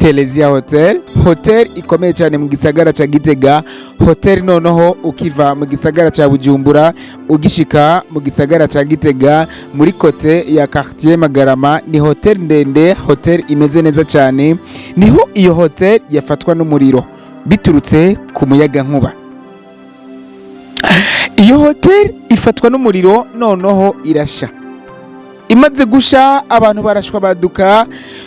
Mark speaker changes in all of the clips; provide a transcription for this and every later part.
Speaker 1: Telezia hotel ikomeye cyane mu gisagara ca Gitega. Hotel noneho ukiva mu gisagara ca Bujumbura ugishika mu gisagara ca Gitega muri kote ya quartier Magarama, ni hotel ndende, hotel imeze neza cyane. Niho iyo hotel yafatwa n'umuriro biturutse ku muyaga nkuba. Iyo hotel ifatwa n'umuriro noneho irasha. Imaze gusha abantu barashwa baduka,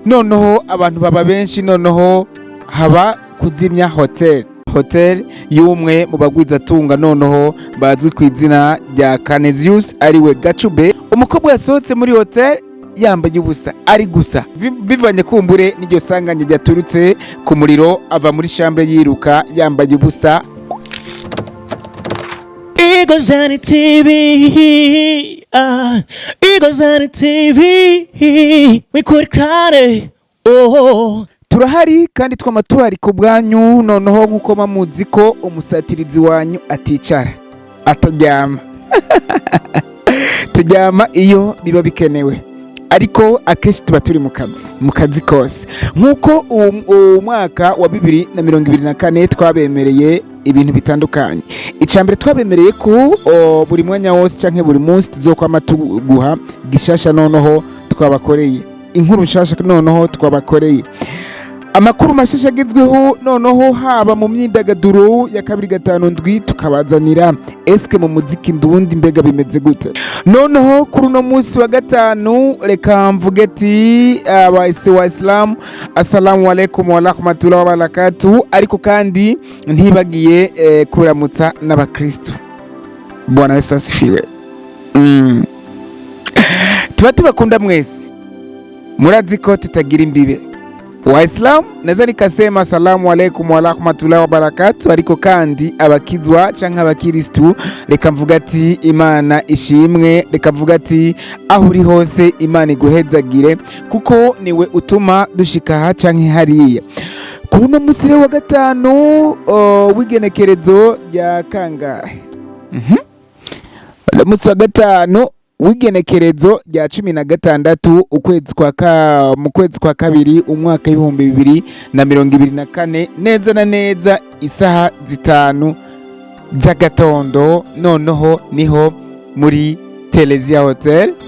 Speaker 1: noneho abantu baba benshi, noneho haba kuzimya hotel y'umwe mu bagwizatunga noneho bazwi ku izina rya Canesius ariwe Gacube. Umukobwa yasohotse muri hotel yambaye ubusa, ari gusa bivanye kumbure n'iryo sanganya ryaturutse ku muriro, ava muri chambre yiruka yambaye ubusa.
Speaker 2: Egozen TV, Egozen TV, wikurikirane.
Speaker 1: Turahari kandi twama tuhari ku bwanyu, noneho nkuko mamuzi ko umusatirizi wanyu aticara ataryama. Turyama iyo biba bikenewe, ariko akenshi tuba turi mu kazi kose. Nkuko umwaka wa 2024 twabemereye ibintu bitandukanye. Icambere twabemereye ko buri mwanya wose canke buri munsi tuzokwama tuguha gishasha, noneho twabakoreye inkuru nshasha, noneho twabakoreye amakuru mashasha agezweho, noneho haba mu myidagaduro ya 2-5 tukabazanira eske mu muziki ndundi mbega bimeze gute. Noneho kuri uno munsi wa gatanu reka mvuge ati abaisi wa Islam, assalamu alaikum wa rahmatullahi wa barakatuh. Ariko kandi ntibagiye kuramutsa n'abakristo. Bwana Yesu asifiwe. Tuba tubakunda mwese, murazi ko tutagira imbibe. Waislamu naweza nikasema assalamu alaikum wa rahmatullahi wa barakatuh. Ariko kandi abakizwa canke abakiristu reka mvuga ati Imana ishimwe, reka mvuga ati aho uri hose Imana iguhezagire, kuko niwe utuma dushika ha canke hariya. Kuri uno munsi wa gatanu w'igenekerezo rya kangahe? Umunsi wa gatanu w'igenekerezo rya 16 mu kwezi kwa kabiri umwaka 2024, neza na neza isaha 5 z'agatondo. Noneho niho muri Telezia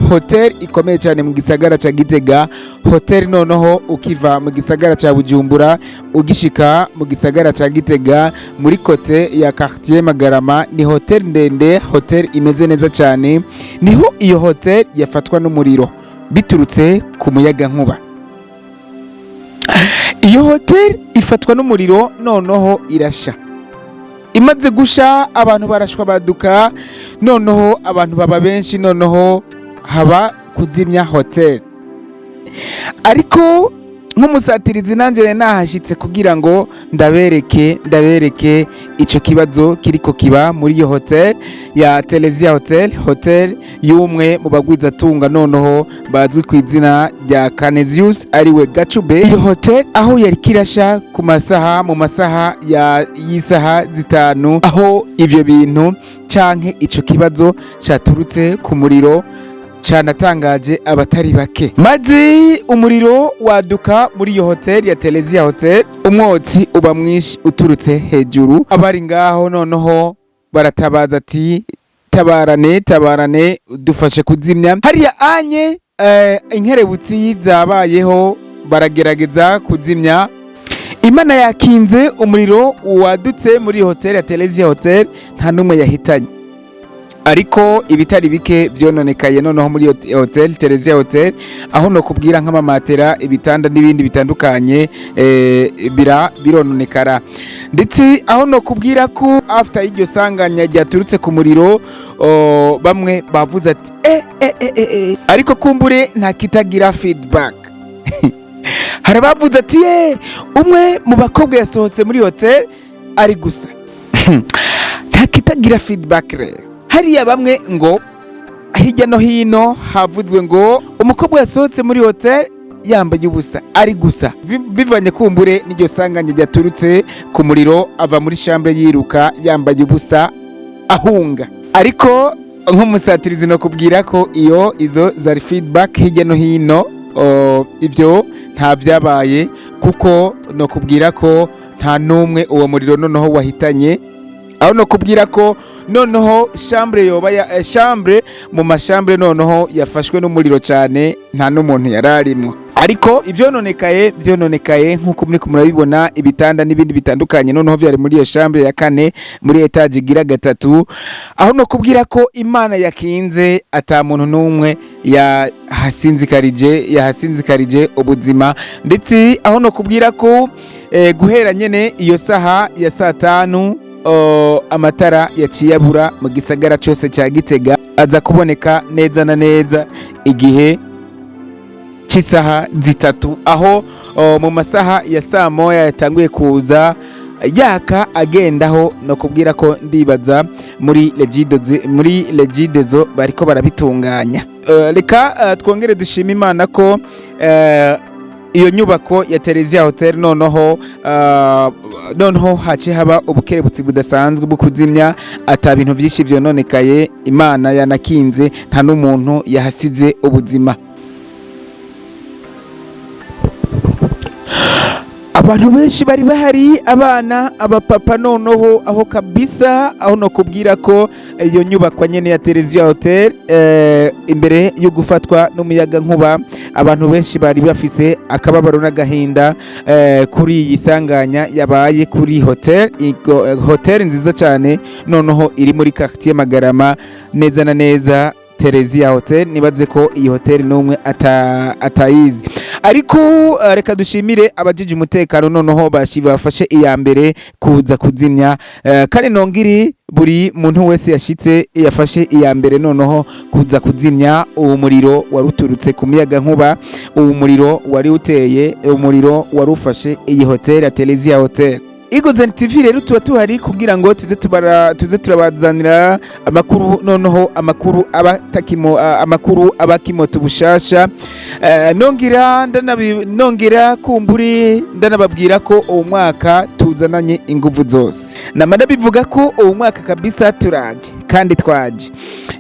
Speaker 1: hotel ikomeye cyane mu gisagara ca Gitega. Hotel noneho ukiva mu gisagara ca Bujumbura ugishika mu gisagara ca Gitega muri kote ya quartier Magarama, ni hotel ndende, hotel imeze neza cyane. Niho iyo hotel yafatwa n'umuriro biturutse ku muyaga nkuba. Iyo hotel ifatwa n'umuriro noneho irasha. Imaze gusha abantu barashwa baduka, noneho abantu baba benshi, noneho haba kuzimya hotel. Ariko nk'umusatirizi nanje nahashitse kugira ngo ndabereke ico kibazo kiriko kiba muri iyo hotel ya Telezia hotel y'umwe mu bagwizatunga noneho bazwi ku izina rya Canesius ariwe Gacube. Iyo hotel aho yari kirasha mu masaha y'isaha 5, aho ivyo bintu canke ico kibazo caturutse ku muriro canatangaje abatari bake. Maze umuriro waduka muri iyo hotel ya Telezia hotel, umwotsi uba mwinshi uturutse hejuru. Abari ngaho noneho baratabaza ati tabarane dufashe kuzimya. Hariya anye inkerebutsi zabayeho, baragerageza kuzimya. Imana yakinze umuriro wadutse muri hotel ya Telezia hotel, nta numwe yahitanye, ariko ibitari bike byononekaye noneho muri hotel Telezia hotel, aho no kubwira nk'amamatera, ibitanda n'ibindi bitandukanye birononekara. Ndetse aho no kubwira ko after iryo sanganya ryaturutse ku muriro bamwe bavuze ati ariko kumbure nta kitagira feedback. Harabavuze ati umwe mu bakobwa yasohotse muri hotel ari gusa. Nta kitagira feedback rero. Hariya bamwe ngo hirya no hino havuzwe ngo umukobwa yasohotse muri hotel yambaye ubusa, ari gusa bivanye kumbure n'iryo sanganya ryaturutse ku muriro, ava muri chambre yiruka yambaye ubusa ahunga. Ariko nk'umusatirizi no kubwira ko izo zari feedback hirya no hino, ibyo nta byabaye kuko no kubwira ko nta numwe uwo muriro noneho wahitanye, aho no kubwira ko noneho chambre yoba ya chambre mu mashambre noneho yafashwe n'umuriro cyane, nta n'umuntu yararimwo. Ariko byononekaye nkuko muri kumurabibona, ibitanda n'ibindi bitandukanye noneho byari muri iyo chambre ya kane muri etage igira gatatu, aho no kubwira ko Imana yakinze ata muntu n'umwe yahasinzikarije ubuzima, ndetse aho no kubwira ko guhera nyene iyo saha ya saa 5 amatara yaciye abura mu gisagara cyose cya Gitega, aza kuboneka neza na neza igihe cy'isaha 3, aho mu masaha ya saa moya yatanguye kuza yaka agendaho, no kubwira ko ndibaza muri Legidezo bariko barabitunganya. Reka twongere dushima Imana ko iyo nyubako ya Telesia Hotel noneho haciye haba ubukerebutsi budasanzwe bwo kuzimya, ata bintu byinshi vyononekaye, Imana yanakinze nta n'umuntu yahasize ubuzima. Abantu benshi bari bahari, abana, abapapa, noneho aho kabisa, aho no kubwira ko iyo nyubako nyene ya Telesia Hotel imbere yo gufatwa n'umuyaga nkuba, abantu benshi bari bafise akababaro n'agahinda kuri iyi sanganya yabaye kuri hotel nziza cyane noneho iri muri quartier Magarama, neza na neza Telesia Hotel. Nibaze ko iyi hotel n'umwe atayizi, ariko reka dushimire abajije umutekano noneho bafashe iya mbere kuza kuzimya, kandi nongiri buri muntu wese yashitse yafashe iya mbere noneho kuza kuzimya uwo muriro waruturutse ku miyaga nkuba, uwo muriro wari uteye, umuriro warufashe iyi hotel ya Telesia Hotel. Egozen TV rero tuba tuhari kugira ngo tuze turabazanira amakuru, noneho amakuru abakimoto bushasha, nongera kumburi ndanababwira ko uwo mwaka tuzananye inguvu zose, namara bivuga ko uwo mwaka kabisa turaje kandi twaje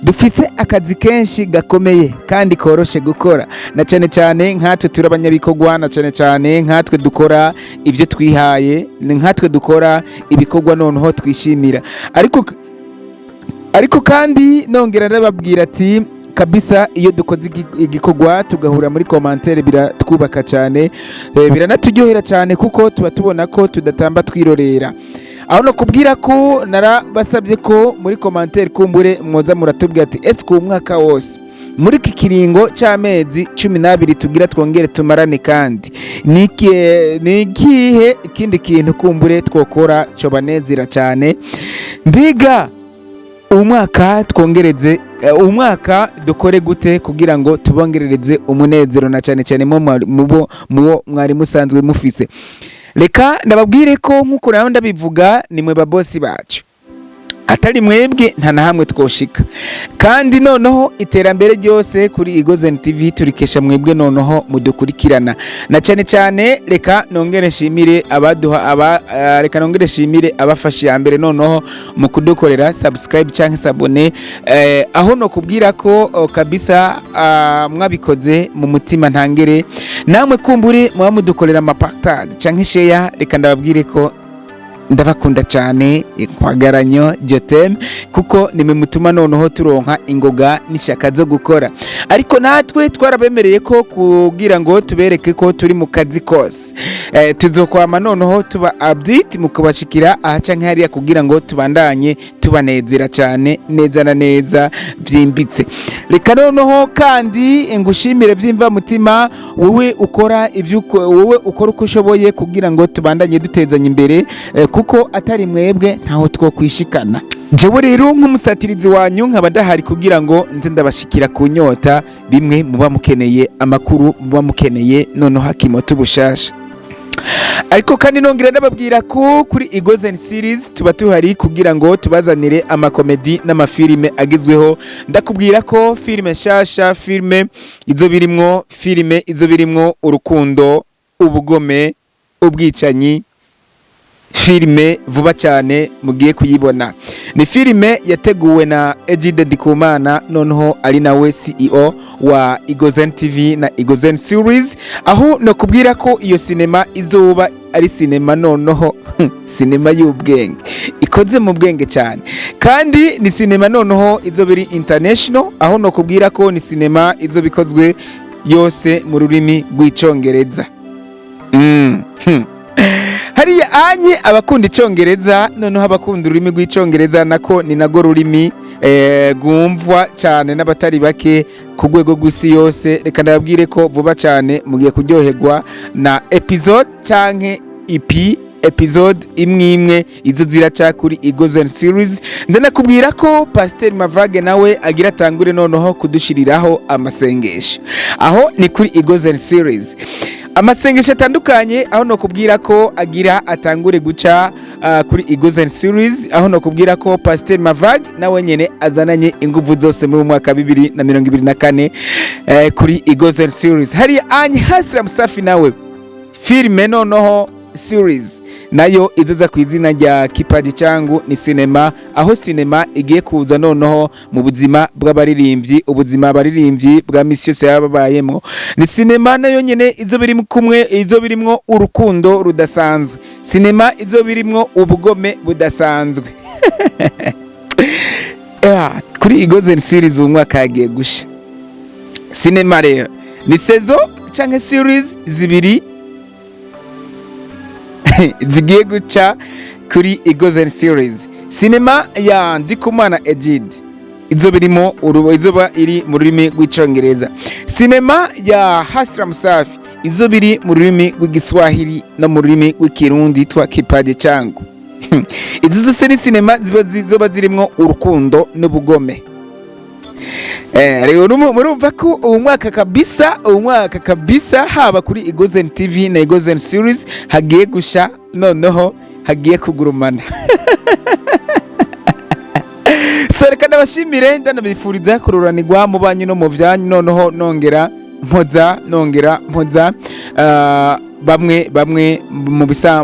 Speaker 1: dufise akazi kenshi gakomeye kandi koroshe gukora, na cyane cyane nkatwe turabanyabikorwa, na cyane cyane nkatwe dukora ivyo twihaye, nkatwe dukora ibikorwa noneho twishimira. Ariko kandi nongera nababwira ati kabisa iyo dukoze igikorwa tugahura muri commentaire biratwubaka cyane, biranaturyohera cyane kuko tuba tubona ko tudatamba twirorera. Aho no kubwira ko narabasabye ko muri commentaire kumbure mwoza muratubwira ati ese ku mwaka wose muri iki kiringo cy'amezi 12 tugira twongere tumarane, kandi nikihe ikindi kintu kumbure twokora cyo banezera cyane, mbiga umwaka twongereze umwaka dukore gute kugira ngo tubongerereze umunezero, na cyane cyane mubo mwari musanzwe mufise. Reka ndababwire ko nkuko naho ndabivuga, nimwe babosi bacu, atari mwebwe nta na hamwe twoshika, kandi noneho iterambere ryose kuri Egozen TV turikesha mwebwe noneho mudukurikirana, na cyane cyane reka nongere nshimire abafashe ya mbere noneho mu kudukorera subscribe cyangwa sabone, aho no kubwira ko kabisa mwabikoze mu mutima ntangere, namwe kumbure muba mudukorera amapartage cyangwa share. Reka ndababwire ko ndabakunda cyane kwagaranyo jotem, kuko nimwe mutuma noneho turonka ingoga n'ishaka zo gukora. Ariko natwe twarabemereye ko kugira ngo tubereke ko turi mu kazi kose, tuzokwama noneho tuba update mukubashikira aha canke hariya kugira ngo tubandanye tubanezera cyane neza na neza byimbitse. Reka noneho kandi ngushimire byimva mutima, wowe ukora uko ushoboye kugira ngo tubandanye dutezanya imbere, kuko atari mwebwe ntaho twokwishikana. Jewe rero nk'umusatirizi wanyu nkaba ndahari kugira ngo nze ndabashikira ku nyota bimwe muba mukeneye, amakuru muba mukeneye noneho hakimoto bushasha. Ariko kandi nongera ndababwira ko kuri Egozen series tuba tuhari kugira ngo tubazanire amakomedi n'amafilime agizweho. Ndakubwira ko filime nshasha, filime izo birimwo urukundo, ubugome, ubwicanyi, filime vuba cyane mugiye kuyibona. Ni filime yateguwe na Egide Ndikumana, noneho ari nawe CEO wa Egozen TV na Egozen series, aho no kubwira ko iyo sinema izoba ari sinema noneho sinema y'ubwenge ikoze mu bwenge cyane, kandi ni sinema noneho izobiri international, aho no kubwira ko ni sinema izobikozwe yose mu rurimi rw'icyongereza. Hariya anye abakunda icyongereza, noneho abakunda ururimi rw'icyongereza nako ni nago rurimi gwumvwa cyane n'abatari bake ku rwego rw'isi yose. Reka ndababwire ko vuba cyane mugiye kuryoherwa na episode canke episode imwe izo ziraca kuri Egozen series. Ndanakubwira ko Pasteur Mavage nawe agira atangure noneho kudushiriraho amasengesho, aho ni kuri Egozen series. Amasengesho atandukanye, aho no kubwira ko agira atangure guca kuri Egozen series, aho no kubwira ko Pasteur Mavage nawe nyene azananye inguvu zose mu mwaka 2024 kuri Egozen series. Hari anye Hasra Musafi nawe filme noneho series nayo izoza ku izina rya Kipaji Changu ni sinema, aho sinema igiye kuza noneho mu buzima bw'abaririmbyi, ubuzima abaririmbyi bwa misi yose yababayemo. Ni sinema nayo nyene izo birimo kumwe, izo birimo urukundo rudasanzwe, sinema izo birimo ubugome budasanzwe. Kuri Egozen series umwaka yagiye gusha. Sinema rero ni sezo canke series zibiri zigiye guca kuri Egozen series. Sinema ya Ndikumana Egide izoba iri mu rurimi rw'icyongereza. Sinema ya Hasra Musafi izoba iri mu rurimi rw'igiswahili no mu rurimi rw'ikirundi twa Kipaji Changu. Izo zose ni sinema zizoba zirimo urukundo n'ubugome. Rero murumva ko uyu mwaka kabisa haba kuri Egozen TV na Egozen series hagiye gusha, noneho hagiye kugurumana. So reka ndabashimire, ndanabifuriza kururanirwa mu banyu no mu byanyu, noneho nongera mpoza bamwe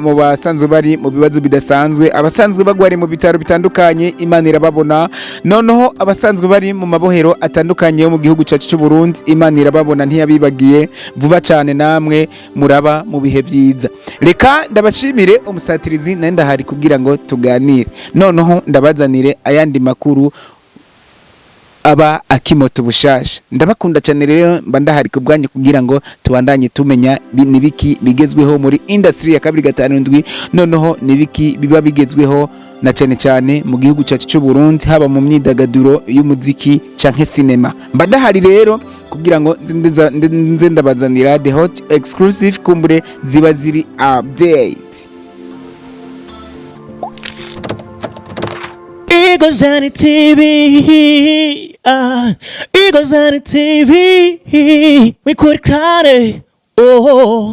Speaker 1: mu basanzwe bari mu bibazo bidasanzwe, abasanzwe bagwari mu bitaro bitandukanye Imana irababona, noneho abasanzwe bari mu mabohero atandukanye yo mu gihugu cyacu cy'u Burundi Imana irababona ntiyabibagiye. Vuba cyane namwe muraba mu bihe byiza. Reka ndabashimire, umusatirizi naye ndahari kugira ngo tuganire, noneho ndabazanire ayandi makuru aba akimoto bushasha. Ndabakunda cyane rero, mba ndahari ku bwanyu kugira ngo tubandanye tumenya nibiki bigezweho muri industry ya 257, noneho nibiki biba bigezweho na cyane mu gihugu cyacu cy'u Burundi, haba mu myidagaduro y'umuziki canke sinema. Mba ndahari rero kugira ngo nze ndabazanira the hot exclusive, kumbure ziba ziri update.
Speaker 2: Egozen TV, Egozen TV, we could cry. Oh.